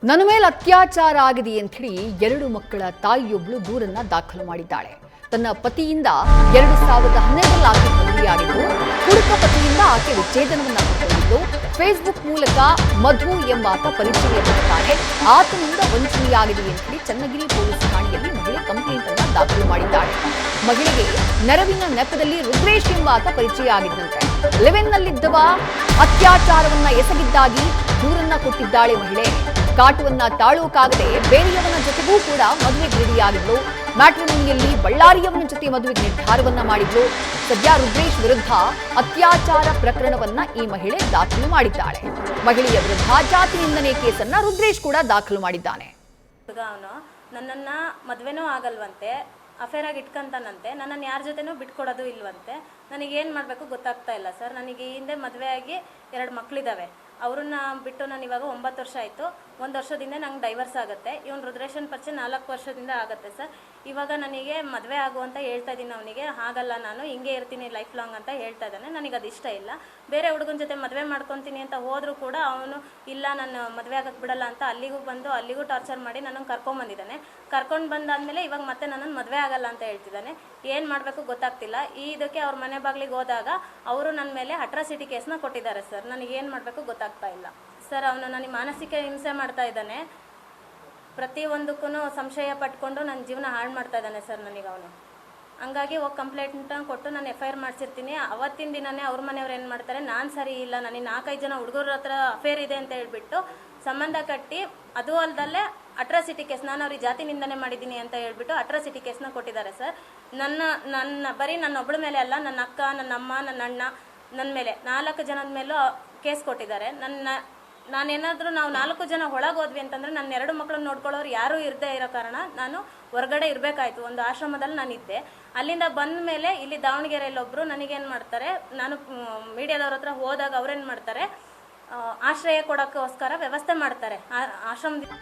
ನನ್ನ ಮೇಲೆ ಅತ್ಯಾಚಾರ ಆಗಿದೆ ಅಂತ ಹೇಳಿ 2 ಮಕ್ಕಳ ತಾಯಿಯೊಬ್ಬಳು ದೂರನ್ನ ದಾಖಲು ಮಾಡಿದ್ದಾಳೆ. ತನ್ನ ಪತಿಯಿಂದ 2012ರಲ್ಲಿ ಆಕೆ ಮದುವೆಯಾಗಿದ್ದು, ಹುಡುಕ ಪತಿಯಿಂದ ಆಕೆ ವಿಚ್ಛೇದನವನ್ನ ಪಡೆದಿದ್ದು, ಫೇಸ್ಬುಕ್ ಮೂಲಕ ಮಧು ಎಂಬಾತ ಪರಿಚಯ ಪಡುತ್ತಾನೆ. ಆತನಿಂದ ವಂಚನೆಯಾಗಿದೆ ಅಂತ ಹೇಳಿ ಚನ್ನಗಿರಿ ಪೊಲೀಸ್ ಠಾಣೆಯಲ್ಲಿ ಮಹಿಳೆ ಕಂಪ್ಲೇಂಟ್ ಅನ್ನ ದಾಖಲು ಮಾಡಿದ್ದಾಳೆ. ಮಹಿಳೆಗೆ ನೆರವಿನ ನೆಪದಲ್ಲಿ ರುದ್ರೇಶ್ ಎಂಬಾತ ಪರಿಚಯ ಆಗಿದ್ದಂತೆ. ಲಿವೆನ್ನಲ್ಲಿದ್ದವ ಅತ್ಯಾಚಾರವನ್ನ ಎಸಗಿದ್ದಾಗಿ ದೂರನ್ನ ಕೊಟ್ಟಿದ್ದಾಳೆ ಮಹಿಳೆ. ಕಾಟುವನ್ನ ತಾಳೋಕಾಗದೆ ಬೇರೆಯವನ ಜೊತೆಗೂ ಕೂಡ ಮದುವೆಗೆ ರೆಡಿಯಾಗಿದ್ಲು. ಮ್ಯಾಟ್ರಿಮೋನಿಯಲ್ಲಿ ಬಳ್ಳಾರಿಯವನ ಜೊತೆ ಮದುವೆಗೆ ನಿರ್ಧಾರವನ್ನ ಮಾಡಿದ್ಲು. ಸದ್ಯ ರುದ್ರೇಶ್ ವಿರುದ್ಧ ಅತ್ಯಾಚಾರ ಪ್ರಕರಣವನ್ನ ಈ ಮಹಿಳೆ ದಾಖಲು ಮಾಡಿದ್ದಾಳೆ. ಮಹಿಳೆಯ ವಿರುದ್ಧ ಜಾತಿ ನಿಂದನೆ ಕೇಸನ್ನ ರುದ್ರೇಶ್ ಕೂಡ ದಾಖಲು ಮಾಡಿದ್ದಾನೆ. ನನ್ನನ್ನ ಮದುವೆನೂ ಆಗಲ್ವಂತೆ, ಅಫೇರ್ ಆಗಿ ಇಟ್ಕೊಂತಾನಂತೆ, ನನ್ನನ್ನು ಯಾರ ಜೊತೆನೂ ಬಿಟ್ಕೊಡೋದು ಇಲ್ವಂತೆ. ನನಗೇನು ಮಾಡಬೇಕು ಗೊತ್ತಾಗ್ತಾ ಇಲ್ಲ ಸರ್. ನನಗೆ ಹಿಂದೆ ಮದುವೆ ಆಗಿ 2 ಮಕ್ಕಳಿದ್ದಾವೆ. ಅವ್ರನ್ನ ಬಿಟ್ಟು ನಾನು ಇವಾಗ 9 ವರ್ಷ ಆಯಿತು. 1 ವರ್ಷದಿಂದ ನಂಗೆ ಡೈವರ್ಸ್ ಆಗುತ್ತೆ. ಇವನು ರುದ್ರೇಶನ್ ಪರಿಚಯ 4 ವರ್ಷದಿಂದ ಆಗುತ್ತೆ ಸರ್. ಇವಾಗ ನನಗೆ ಮದುವೆ ಆಗು ಅಂತ ಹೇಳ್ತಾ ಇದ್ದೀನಿ. ಅವನಿಗೆ ಆಗಲ್ಲ, ನಾನು ಹಿಂಗೆ ಇರ್ತೀನಿ ಲೈಫ್ ಲಾಂಗ್ ಅಂತ ಹೇಳ್ತಾ ಇದ್ದಾನೆ. ನನಗೆ ಅದು ಇಷ್ಟ ಇಲ್ಲ. ಬೇರೆ ಹುಡುಗನ ಜೊತೆ ಮದುವೆ ಮಾಡ್ಕೊತೀನಿ ಅಂತ ಹೋದರೂ ಕೂಡ ಅವನು ಇಲ್ಲ, ನಾನು ಮದುವೆ ಆಗಕ್ಕೆ ಬಿಡಲ್ಲ ಅಂತ ಅಲ್ಲಿಗೂ ಟಾರ್ಚರ್ ಮಾಡಿ ನನ್ನನ್ನು ಕರ್ಕೊಂಡ್ಬಂದಿದ್ದಾನೆ. ಕರ್ಕೊಂಡು ಬಂದಾದಮೇಲೆ ಇವಾಗ ಮತ್ತೆ ನನ್ನನ್ನು ಮದುವೆ ಆಗಲ್ಲ ಅಂತ ಹೇಳ್ತಿದ್ದಾನೆ. ಏನು ಮಾಡಬೇಕು ಗೊತ್ತಾಗ್ತಿಲ್ಲ. ಇದಕ್ಕೆ ಅವ್ರ ಮನೆ ಬಾಗಿಲಿಗೆ ಹೋದಾಗ ಅವರು ನನ್ನ ಮೇಲೆ ಅಟ್ರಾಸಿಟಿ ಕೇಸ್ನ ಕೊಟ್ಟಿದ್ದಾರೆ ಸರ್. ನನಗೇನು ಮಾಡಬೇಕು ಗೊತ್ತಾಗ್ತಾ ಇಲ್ಲ ಸರ್. ಅವನು ನನಗೆ ಮಾನಸಿಕ ಹಿಂಸೆ ಮಾಡ್ತಾ ಇದ್ದಾನೆ. ಪ್ರತಿಯೊಂದಕ್ಕೂ ಸಂಶಯ ಪಟ್ಕೊಂಡು ನನ್ನ ಜೀವನ ಹಾಳು ಮಾಡ್ತಾ ಇದ್ದಾನೆ ಸರ್. ನನಗೆ ಅವನು ಹಂಗಾಗಿ ಹೋಗಿ ಕಂಪ್ಲೇಂಟ್ ಕೊಟ್ಟು ನಾನು FIR ಮಾಡಿಸಿರ್ತೀನಿ. ಅವತ್ತಿನ ದಿನವೇ ಅವ್ರ ಮನೆಯವ್ರು ಏನು ಮಾಡ್ತಾರೆ, ನಾನು ಸರಿ ಇಲ್ಲ, ನನಗೆ 4-5 ಜನ ಹುಡುಗರ ಹತ್ರ ಅಫೇರ್ ಇದೆ ಅಂತ ಹೇಳ್ಬಿಟ್ಟು ಸಂಬಂಧ ಕಟ್ಟಿ, ಅದು ಅಲ್ಲದಲ್ಲೇ ಅಟ್ರಾಸಿಟಿ ಕೇಸ್, ನಾನು ಅವ್ರಿಗೆ ಜಾತಿ ನಿಂದನೆ ಮಾಡಿದ್ದೀನಿ ಅಂತ ಹೇಳ್ಬಿಟ್ಟು ಅಟ್ರಾಸಿಟಿ ಕೇಸ್ನ ಕೊಟ್ಟಿದ್ದಾರೆ ಸರ್. ಬರೀ ನನ್ನೊಬ್ಬಳ ಮೇಲೆ ಅಲ್ಲ, ನನ್ನ ಅಕ್ಕ, ನನ್ನ ಅಮ್ಮ, ನನ್ನ ಅಣ್ಣ, ನನ್ನ ಮೇಲೆ 4 ಜನದ ಮೇಲೂ ಕೇಸ್ ಕೊಟ್ಟಿದ್ದಾರೆ. ನಾನೇನಾದರೂ ನಾವು 4 ಜನ ಒಳಗೆ ಹೋದ್ವಿ ಅಂತಂದರೆ ನನ್ನ 2 ಮಕ್ಕಳನ್ನ ನೋಡ್ಕೊಳ್ಳೋರು ಯಾರೂ ಇರದೇ ಇರೋ ಕಾರಣ ನಾನು ಹೊರಗಡೆ ಇರಬೇಕಾಯ್ತು. ಒಂದು ಆಶ್ರಮದಲ್ಲಿ ನಾನಿದ್ದೆ. ಅಲ್ಲಿಂದ ಬಂದ ಮೇಲೆ ಇಲ್ಲಿ ದಾವಣಗೆರೆಯಲ್ಲಿ ಒಬ್ಬರು ನನಗೇನು ಮಾಡ್ತಾರೆ, ನಾನು ಮೀಡಿಯಾದವ್ರ ಹತ್ರ ಹೋದಾಗ ಅವ್ರೇನು ಮಾಡ್ತಾರೆ, ಆಶ್ರಯ ಕೊಡೋಕ್ಕೋಸ್ಕರ ವ್ಯವಸ್ಥೆ ಮಾಡ್ತಾರೆ ಆಶ್ರಮದಿಂದ.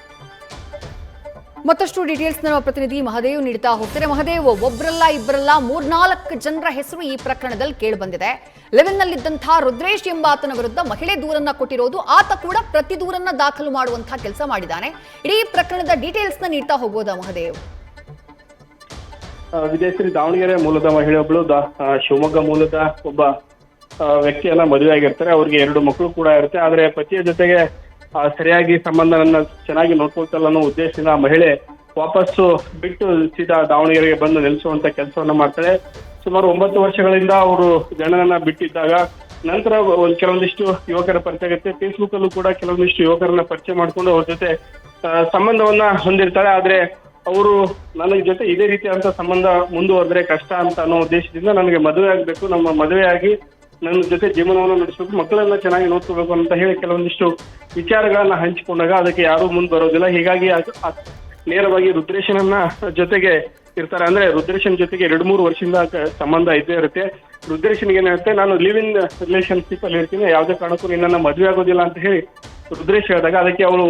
ಮತ್ತಷ್ಟು ಡೀಟೇಲ್ಸ್ ನಮ್ಮ ಪ್ರತಿನಿಧಿ ಮಹದೇವ್ ನೀಡ್ತಾ ಹೋಗ್ತಾರೆ. ಮಹದೇವ್, ಒಬ್ಬರಲ್ಲ ಇಬ್ಬರಲ್ಲ 3-4 ಜನರ ಹೆಸರು ಈ ಪ್ರಕರಣದಲ್ಲಿ ಕೇಳಿಬಂದಿದೆ. ಲೆವೆನ್ನಲ್ಲಿದ್ದಂತಹ ರುದ್ರೇಶ್ ಎಂಬಾತನ ವಿರುದ್ಧ ಮಹಿಳೆ ದೂರನ್ನ ಕೊಟ್ಟಿರೋದು, ಆತ ಕೂಡ ಪ್ರತಿ ದೂರನ್ನ ದಾಖಲು ಮಾಡುವಂತಹ ಕೆಲಸ ಮಾಡಿದ್ದಾನೆ. ಇಡೀ ಪ್ರಕರಣದ ಡೀಟೇಲ್ಸ್ ನ ನೀಡ್ತಾ ಹೋಗೋದಾ ಮಹದೇವ್? ವಿದೇಶಿ ದಾವಣಗೆರೆ ಮೂಲದ ಮಹಿಳೆಯೊಬ್ಬಳು ಶಿವಮೊಗ್ಗ ಮೂಲದ ಒಬ್ಬ ವ್ಯಕ್ತಿಯನ್ನ ಮದುವೆ ಆಗಿರ್ತಾರೆ. ಅವ್ರಿಗೆ 2 ಮಕ್ಕಳು ಕೂಡ ಇರುತ್ತೆ. ಆದ್ರೆ ಪತಿಯ ಜೊತೆಗೆ ಸರಿಯಾಗಿ ಸಂಬಂಧವನ್ನ ಚೆನ್ನಾಗಿ ನೋಡ್ಕೊಳ್ತಲ್ಲ ಅನ್ನೋ ಉದ್ದೇಶದಿಂದ ಮಹಿಳೆ ವಾಪಸ್ಸು ಬಿಟ್ಟು ಸೀದಾ ದಾವಣಗೆರೆಗೆ ಬಂದು ನೆಲೆಸುವಂತ ಕೆಲಸವನ್ನ ಮಾಡ್ತಾಳೆ. ಸುಮಾರು 9 ವರ್ಷಗಳಿಂದ ಅವರು ಗಂಡನನ್ನ ಬಿಟ್ಟಿದ್ದಾಗ ನಂತರ ಕೆಲವೊಂದಿಷ್ಟು ಯುವಕರ ಪರಿಚಯ ಆಗುತ್ತೆ. ಫೇಸ್ಬುಕ್ ಅಲ್ಲೂ ಕೂಡ ಕೆಲವೊಂದಿಷ್ಟು ಯುವಕರನ್ನ ಪರಿಚಯ ಮಾಡ್ಕೊಂಡು ಅವ್ರ ಜೊತೆ ಸಂಬಂಧವನ್ನ ಹೊಂದಿರ್ತಾಳೆ. ಆದ್ರೆ ಅವರು ನನ್ನ ಜೊತೆ ಇದೇ ರೀತಿಯಾದಂತ ಸಂಬಂಧ ಮುಂದುವರೆದ್ರೆ ಕಷ್ಟ ಅಂತ ಅನ್ನೋ ಉದ್ದೇಶದಿಂದ ನನಗೆ ಮದುವೆ ಆಗ್ಬೇಕು, ನಮ್ಮ ಮದುವೆಯಾಗಿ ನನ್ನ ಜೊತೆ ಜೀವನವನ್ನು ನಡೆಸಬೇಕು, ಮಕ್ಕಳನ್ನ ಚೆನ್ನಾಗಿ ನೋಡ್ಕೋಬೇಕು ಅಂತ ಹೇಳಿ ಕೆಲವೊಂದಿಷ್ಟು ವಿಚಾರಗಳನ್ನ ಹಂಚಿಕೊಂಡಾಗ ಅದಕ್ಕೆ ಯಾರೂ ಮುಂದೆ ಬರೋದಿಲ್ಲ. ಹೀಗಾಗಿ ನೇರವಾಗಿ ರುದ್ರೇಶನನ್ನ ಜೊತೆಗೆ ಇರ್ತಾರೆ. ಅಂದ್ರೆ ರುದ್ರೇಶನ್ ಜೊತೆಗೆ 2-3 ವರ್ಷದಿಂದ ಸಂಬಂಧ ಇದ್ದೇ ಇರುತ್ತೆ. ರುದ್ರೇಶನ್ಗೆ ಏನಿರುತ್ತೆ, ನಾನು ಲಿವ್ ಇನ್ ರಿಲೇಶನ್ಶಿಪ್ ಅಲ್ಲಿ ಇರ್ತೀನಿ, ಯಾವುದೇ ಕಾರಣಕ್ಕೂ ನಿನ್ನ ಮದುವೆ ಆಗೋದಿಲ್ಲ ಅಂತ ಹೇಳಿ ರುದ್ರೇಶ್ ಹೇಳಿದಾಗ ಅದಕ್ಕೆ ಅವನು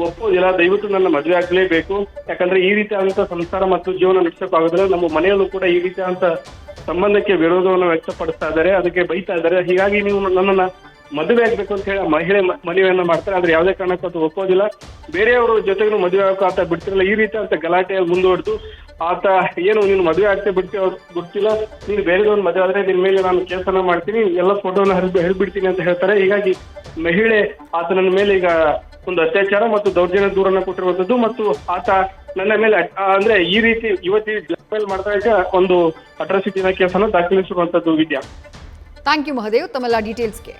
ಒಪ್ಪೋದಿಲ್ಲ, ದಯವಿಟ್ಟು ನನ್ನ ಮದುವೆ ಆಗ್ಲೇಬೇಕು, ಯಾಕಂದ್ರೆ ಈ ರೀತಿಯಾದಂತ ಸಂಸಾರ ಮತ್ತು ಜೀವನ ನಡೆಸೋಕ್ಕಾಗೋದಿಲ್ಲ, ನಮ್ಮ ಮನೆಯಲ್ಲೂ ಕೂಡ ಈ ರೀತಿಯಾದಂತ ಸಂಬಂಧಕ್ಕೆ ವಿರೋಧವನ್ನು ವ್ಯಕ್ತಪಡಿಸ್ತಾ ಇದ್ದಾರೆ, ಅದಕ್ಕೆ ಬೈತಾ ಇದ್ದಾರೆ, ಹೀಗಾಗಿ ನೀವು ನನ್ನನ್ನ ಮದುವೆ ಆಗ್ಬೇಕು ಅಂತ ಹೇಳಿ ಮಹಿಳೆ ಮನವಿಯನ್ನ ಮಾಡ್ತಾರೆ. ಆದ್ರೆ ಯಾವುದೇ ಕಾರಣಕ್ಕೂ ಅದು ಒಪ್ಪೋದಿಲ್ಲ. ಬೇರೆಯವರು ಜೊತೆಗೂ ಮದುವೆ ಆಗೋಕೆ ಆತ ಬಿಡ್ತಿರಲ್ಲ. ಈ ರೀತಿ ಅಂತ ಗಲಾಟೆಯಲ್ಲಿ ಮುಂದುವರೆದು ಆತ ಏನು ನೀನು ಮದುವೆ ಆಗ್ತೇ ಬಿಡ್ತೀವಿ ಗೊತ್ತಿಲ್ಲ, ನೀನು ಬೇರೆದವ್ರು ಮದುವೆ ಆದ್ರೆ ನಿನ್ ಮೇಲೆ ನಾನು ಕೇಸನ್ನ ಮಾಡ್ತೀನಿ, ಎಲ್ಲ ಫೋಟೋನ ಹೇಳ್ಬಿಡ್ತೀನಿ ಅಂತ ಹೇಳ್ತಾರೆ. ಹೀಗಾಗಿ ಮಹಿಳೆ ಆತನ ಮೇಲೆ ಈಗ ಒಂದು ಅತ್ಯಾಚಾರ ಮತ್ತು ದೌರ್ಜನ್ಯ ದೂರನ್ನ ಕೊಟ್ಟಿರುವಂತದ್ದು ಮತ್ತು ಆತ ನನ್ನ ಮೇಲೆ ಅಂದ್ರೆ ಈ ರೀತಿ ಯುವತಿ ಬ್ಲಾಕ್ ಮೇಲ್ ಮಾಡ್ತಾ ಒಂದು ಅಟ್ರಾಸಿಟಿನ ಕೇಸನ್ನು ದಾಖಲಿಸಿರುವಂತದ್ದು. ವಿದ್ಯಾ, ಥ್ಯಾಂಕ್ ಯು ಮಹದೇವ್ ತಮ್ಮೆಲ್ಲ ಡೀಟೇಲ್ಸ್ಗೆ.